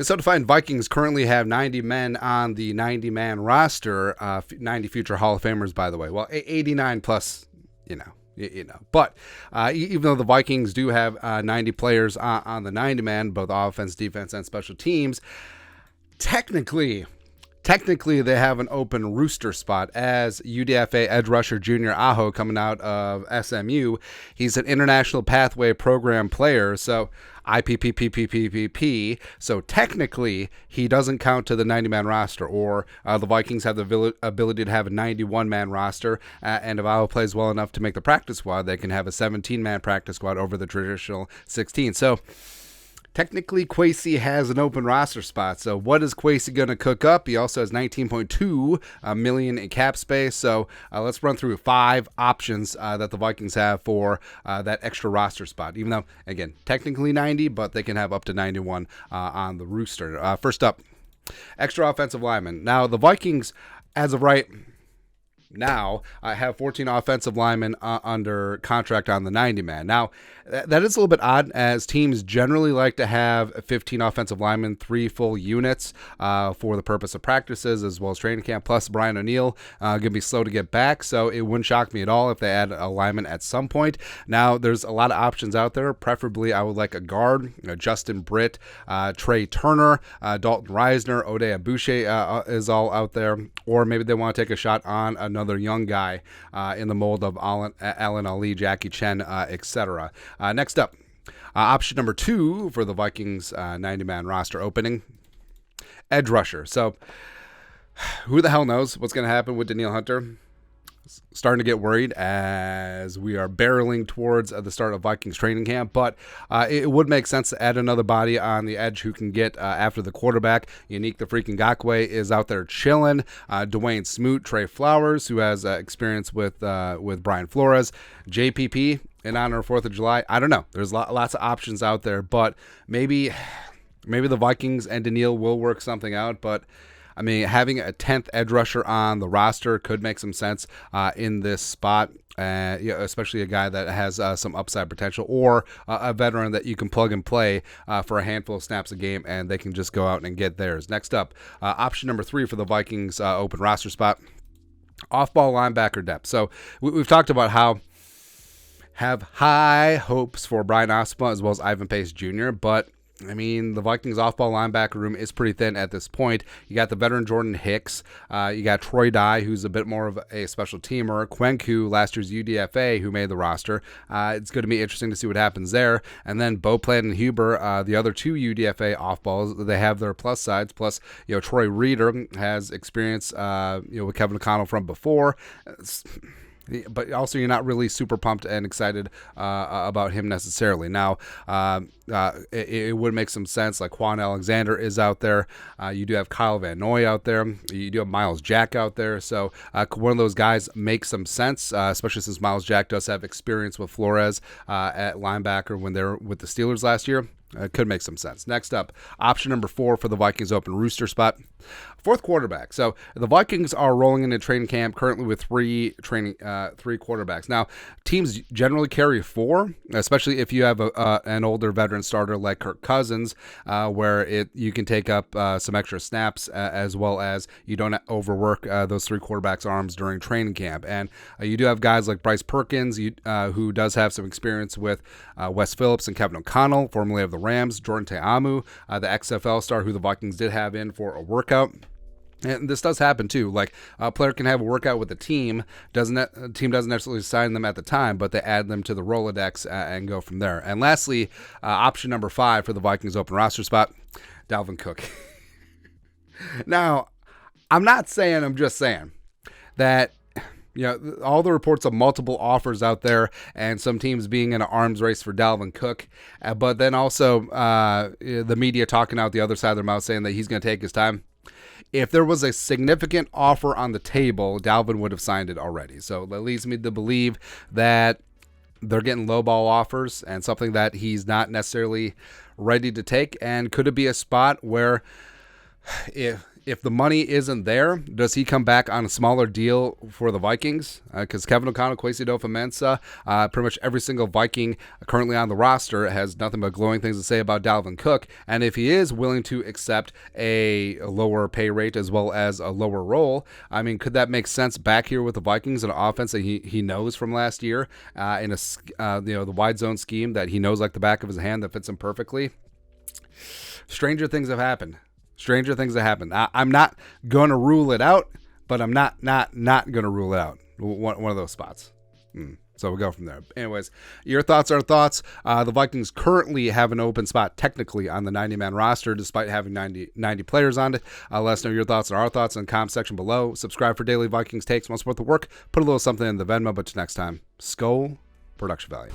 Minnesota Vikings currently have 90 men on the 90-man roster, 90 future Hall of Famers, by the way. Well, 89 plus, But even though the Vikings do have 90 players on the 90-man, both offense, defense, and special teams, technically they have an open rooster spot as UDFA edge rusher Junior Aho coming out of SMU. He's an International Pathway Program player, so IPPPPPP. So technically, he doesn't count to the 90-man roster, or the Vikings have the ability to have a 91-man roster, and if Aho plays well enough to make the practice squad, they can have a 17-man practice squad over the traditional 16. So technically, Kwesi has an open roster spot. So what is Kwesi going to cook up? He also has $19.2 million in cap space. So let's run through 5 options that the Vikings have for that extra roster spot. Even though, again, technically 90, but they can have up to 91 on the rooster. First up, extra offensive linemen. Now, the Vikings, as of right now, I have 14 offensive linemen under contract on the 90-man. Now, that is a little bit odd, as teams generally like to have 15 offensive linemen, 3 full units for the purpose of practices as well as training camp. Plus, Brian O'Neill going to be slow to get back, so it wouldn't shock me at all if they add a lineman at some point. Now, there's a lot of options out there. Preferably, I would like a guard, Justin Britt, Trey Turner, Dalton Reisner, Oday Abouche is all out there. Or maybe they want to take a shot on another young guy in the mold of Alan Ali, Jackie Chen, etc. Next up, option number 2 for the Vikings 90-man roster opening, edge rusher. So who the hell knows what's going to happen with Danielle Hunter? Starting to get worried as we are barreling towards the start of Vikings training camp, but it would make sense to add another body on the edge who can get after the quarterback. Unique the freaking Ngakwe is out there chilling. Dwayne Smoot, Trey Flowers, who has experience with Brian Flores, JPP in honor of 4th of July. I don't know. There's lots of options out there, but maybe the Vikings and Danielle will work something out, but I mean, having a 10th edge rusher on the roster could make some sense in this spot, especially a guy that has some upside potential, or a veteran that you can plug and play for a handful of snaps a game, and they can just go out and get theirs. Next up, option number 3 for the Vikings open roster spot, off-ball linebacker depth. So we've talked about how have high hopes for Brian Osma as well as Ivan Pace Jr., but I mean, the Vikings off-ball linebacker room is pretty thin at this point. You got the veteran Jordan Hicks. You got Troy Dye, who's a bit more of a special teamer. Kwenku, last year's UDFA, who made the roster. It's going to be interesting to see what happens there. And then Beauplan and Huber, the other 2 UDFA off-balls, they have their plus sides. Plus, Troy Reeder has experience, with Kevin O'Connell from before. But also, you're not really super pumped and excited about him necessarily. Now, it would make some sense. Like Quan Alexander is out there. You do have Kyle Van Noy out there. You do have Miles Jack out there. So one of those guys makes some sense, especially since Miles Jack does have experience with Flores at linebacker when they were with the Steelers last year. It could make some sense. Next up, option number 4 for the Vikings open rooster spot, 4th quarterback. So the Vikings are rolling into training camp currently with 3 quarterbacks. Now, teams generally carry 4, especially if you have an older veteran starter like Kirk Cousins, where you can take up some extra snaps as well as you don't overwork those 3 quarterbacks' arms during training camp. And you do have guys like Bryce Perkins, who does have some experience with Wes Phillips and Kevin O'Connell, formerly of the Rams, Jordan Te'amu, the XFL star who the Vikings did have in for a workout. And this does happen too. Like a player can have a workout with the team, the team doesn't necessarily sign them at the time, but they add them to the Rolodex and go from there. And lastly, option number 5 for the Vikings open roster spot, Dalvin Cook. Now, I'm not saying, I'm just saying that all the reports of multiple offers out there and some teams being in an arms race for Dalvin Cook, but then also the media talking out the other side of their mouth saying that he's going to take his time. If there was a significant offer on the table, Dalvin would have signed it already. So that leads me to believe that they're getting lowball offers and something that he's not necessarily ready to take. And could it be a spot where If the money isn't there, does he come back on a smaller deal for the Vikings? Because Kevin O'Connell, Kwesi Adofo-Mensah, pretty much every single Viking currently on the roster has nothing but glowing things to say about Dalvin Cook. And if he is willing to accept a lower pay rate as well as a lower role, I mean, could that make sense back here with the Vikings, an offense that he knows from last year, in the wide zone scheme that he knows like the back of his hand that fits him perfectly? Stranger things have happened. I'm not going to rule it out, but I'm not going to rule it out. One of those spots. So we'll go from there. Anyways, your thoughts are thoughts. The Vikings currently have an open spot technically on the 90-man roster despite having 90 players on it. Let us know your thoughts and our thoughts in the comment section below. Subscribe for daily Vikings takes. Want to support the work? Put a little something in the Venmo. But till next time, Skull Production Value.